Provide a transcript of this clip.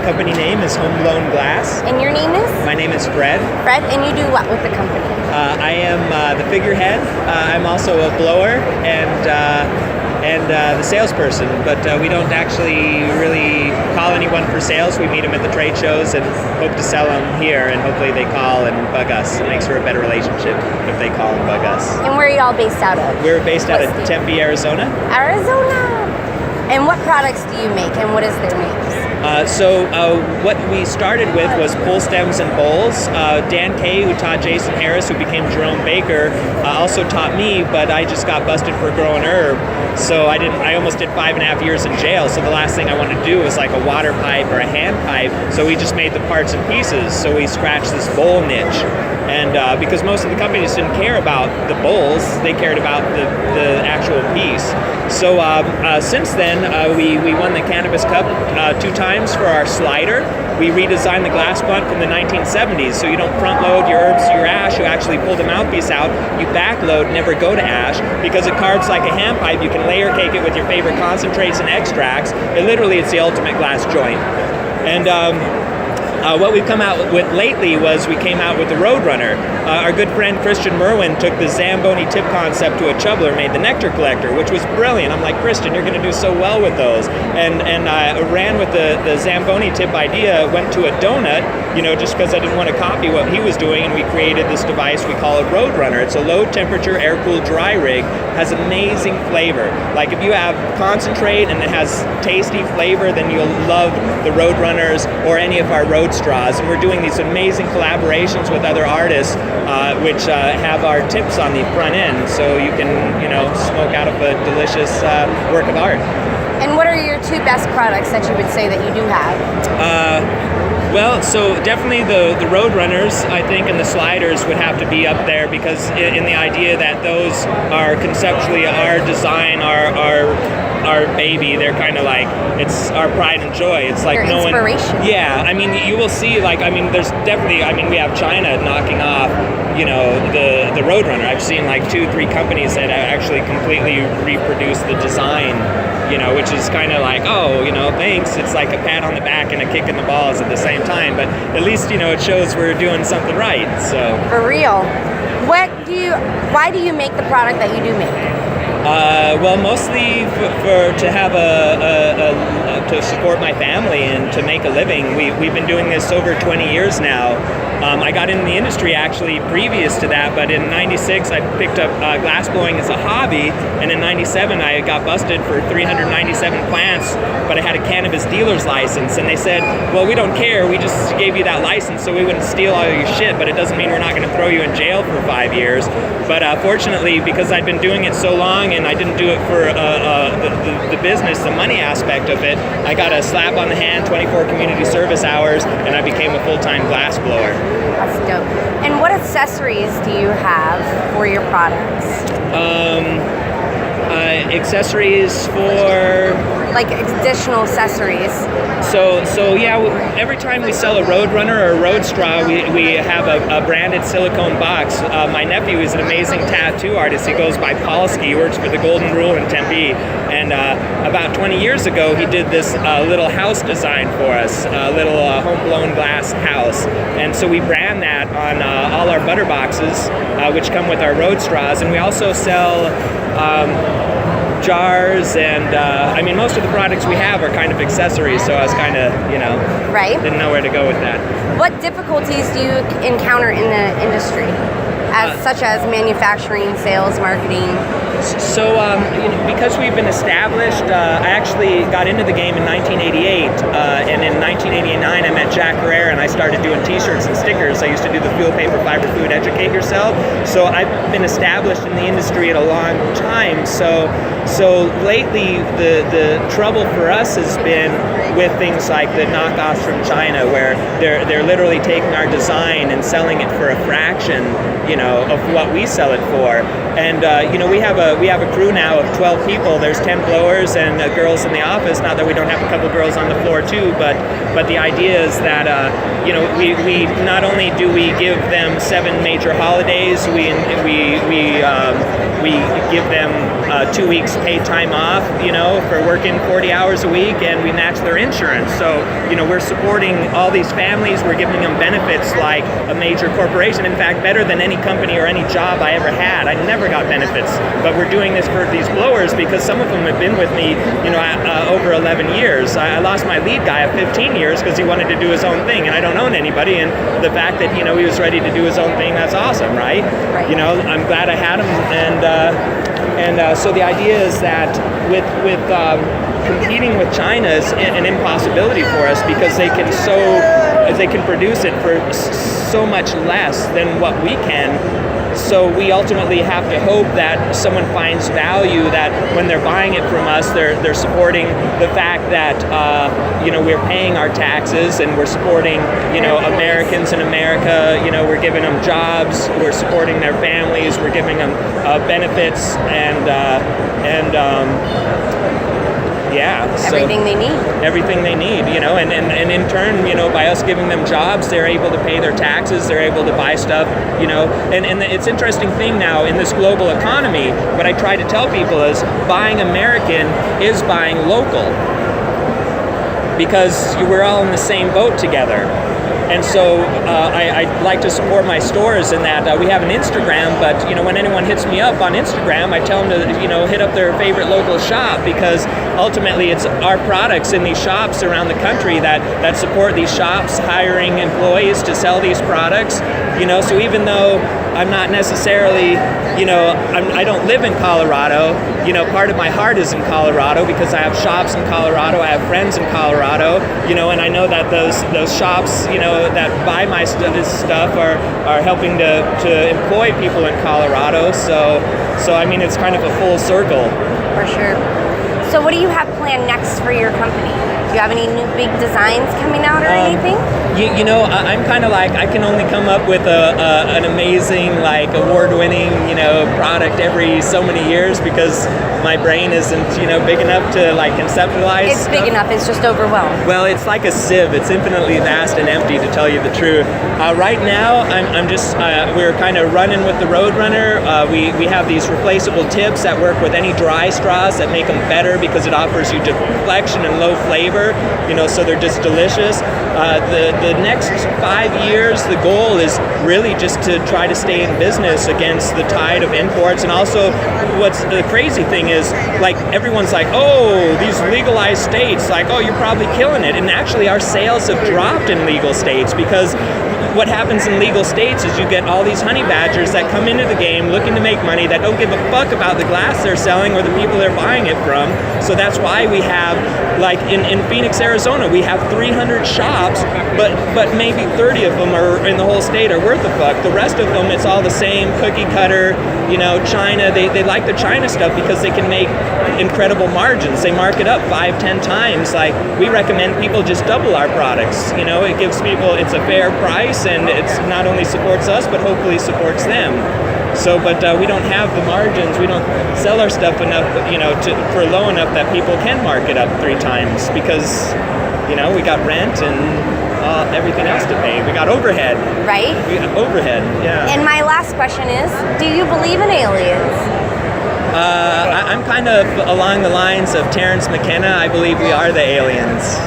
company name is Homegrown Glass. And your name is? My name is Fred. Fred, and you do what with the company? I am the figurehead. I'm also a blower and the salesperson, but we don't actually really call anyone for sales. We meet them at the trade shows and hope to sell them here, and hopefully they call and bug us. It makes for a better relationship if they call and bug us. And where are y'all based out of? We're based out of Tempe, Arizona. Arizona! And what products do you make, and what is their names? What we started with was pull stems and bowls. Dan Kay, who taught Jason Harris, who became Jerome Baker, also taught me, but I just got busted for growing herb. So I almost did 5.5 years in jail. So the last thing I wanted to do was like a water pipe or a hand pipe. So we just made the parts and pieces. So we scratched this bowl niche. And because most of the companies didn't care about the bowls, they cared about the actual piece. So since then, we won the Cannabis Cup 2 times for our slider. We redesigned the glass blunt from the 1970s, so you don't front load your herbs to your ash, you actually pull the mouthpiece out, you back load, never go to ash, because it carves like a hand pipe. You can layer cake it with your favorite concentrates and extracts, and literally it's the ultimate glass joint. And what we've come out with lately was we came out with the Roadrunner. Our good friend Christian Merwin took the Zamboni tip concept to a chubbler, made the nectar collector, which was brilliant. I'm like, Christian, you're going to do so well with those. And I ran with the Zamboni tip idea, went to a donut, just because I didn't want to copy what he was doing, and we created this device we call a Roadrunner. It's a low temperature air-cooled dry rig, has amazing flavor. Like if you have concentrate and it has tasty flavor, then you'll love the Roadrunners or any of our road straws. And we're doing these amazing collaborations with other artists which have our tips on the front end, so you can smoke out of a delicious work of art. And what are your 2 best products that you would say that you do have? Well, so definitely the Roadrunners, I think, and the sliders would have to be up there, because in the idea that those are conceptually our design, our baby. They're kind of like, it's our pride and joy. It's like your inspiration. Yeah, I mean, you will see, there's definitely, we have China knocking off, the Roadrunner. I've seen 2-3 companies that actually completely reproduce the design, which is kind of like, thanks. It's like a pat on the back and a kick in the balls at the same time, but at least, it shows we're doing something right, so. For real. Why do you make the product that you do make? Well, mostly to have to support my family and to make a living. We've been doing this over 20 years now. I got into the industry actually previous to that, but in '96 I picked up glass blowing as a hobby, and in '97 I got busted for 397 plants, but I had a cannabis dealer's license, and they said, well, we don't care, we just gave you that license so we wouldn't steal all your shit, but it doesn't mean we're not going to throw you in jail for 5 years. But fortunately, because I'd been doing it so long and I didn't do it for the business, the money aspect of it, I got a slap on the hand, 24 community service hours, and I became a full-time glass blower. That's dope. And what accessories do you have for your products? Accessories for... additional accessories. So yeah, every time we sell a Roadrunner or a Road Straw, we have a branded silicone box. My nephew is an amazing tattoo artist. He goes by Polsky. He works for the Golden Rule in Tempe. And about 20 years ago, he did this little house design for us, a little home-blown glass house. And so we brand that on all our butter boxes, which come with our Road Straws. And we also sell jars, and most of the products we have are kind of accessories, so I was kind of, right? Didn't know where to go with that. What difficulties do you encounter in the industry, such as manufacturing, sales, marketing? So, because we've been established, I actually got into the game in 1988, and in 1989 I met Jack Herrera and I started doing t-shirts and stickers. I used to do the fuel paper fiber food educate yourself. So I've been established in the industry at a long time. So lately the trouble for us has been with things like the knockoffs from China, where they're literally taking our design and selling it for a fraction, of what we sell it for. And we have a crew now of 12 people. There's 10 blowers and girls in the office. Not that we don't have a couple girls on the floor too, but the idea is that we not only do we give them 7 major holidays, we give them 2 weeks paid time off, for working 40 hours a week, and we match their insurance. So, we're supporting all these families. We're giving them benefits like a major corporation. In fact, better than any company or any job I ever had. I never got benefits, but we're doing this for these blowers because some of them have been with me, over 11 years. I lost my lead guy of 15 years because he wanted to do his own thing, and I don't own anybody. And the fact that he was ready to do his own thing, that's awesome, right? I'm glad I had him, and so the idea is that with competing with China is an impossibility for us because they can produce it for so much less than what we can. So we ultimately have to hope that someone finds value, that when they're buying it from us, they're supporting the fact that we're paying our taxes and we're supporting Americans in America. We're giving them jobs, we're supporting their families, we're giving them benefits and everything they need. Everything they need, and in turn, by us giving them jobs, they're able to pay their taxes, they're able to buy stuff, and it's interesting thing now in this global economy, what I try to tell people is buying American is buying local, because we're all in the same boat together. And so I like to support my stores in that we have an Instagram, but when anyone hits me up on Instagram, I tell them to hit up their favorite local shop, because ultimately it's our products in these shops around the country that support these shops hiring employees to sell these products. So even though I'm not necessarily, I don't live in Colorado, part of my heart is in Colorado because I have shops in Colorado, I have friends in Colorado, and I know that those shops, that buy my stuff are helping to employ people in Colorado. So I mean, it's kind of a full circle. For sure. So what do you have planned next for your company? Do you have any new big designs coming out or anything? I'm kind of like, I can only come up with an amazing, award-winning, product every so many years because my brain isn't, big enough to conceptualize. It's big enough, it's just overwhelmed. Well, it's like a sieve. It's infinitely vast and empty, to tell you the truth. Right now, I'm just, we're kind of running with the Roadrunner. We have these replaceable tips that work with any dry straws that make them better because it offers you deflection and low flavor, so they're just delicious. The next 5 years, the goal is really just to try to stay in business against the tide of imports. And also, what's the crazy thing is, everyone's like, oh, these legalized states, oh, you're probably killing it. And actually, our sales have dropped in legal states because what happens in legal states is you get all these honey badgers that come into the game looking to make money, that don't give a fuck about the glass they're selling or the people they're buying it from. So that's why we have, in Phoenix, Arizona, we have 300 shops, but maybe 30 of them are in the whole state are worth a fuck. The rest of them, it's all the same cookie cutter, China. They like the China stuff because they can make incredible margins. They mark it up 5-10 times. We recommend people just double our products. It gives people, it's a fair price, and it's not only supports us, but hopefully supports them. So, but we don't have the margins. We don't sell our stuff enough, for low enough that people can mark it up 3 times because, we got rent and everything else to pay. We got overhead. Right? We got overhead, yeah. And my last question is, do you believe in aliens? I'm kind of along the lines of Terrence McKenna. I believe we are the aliens.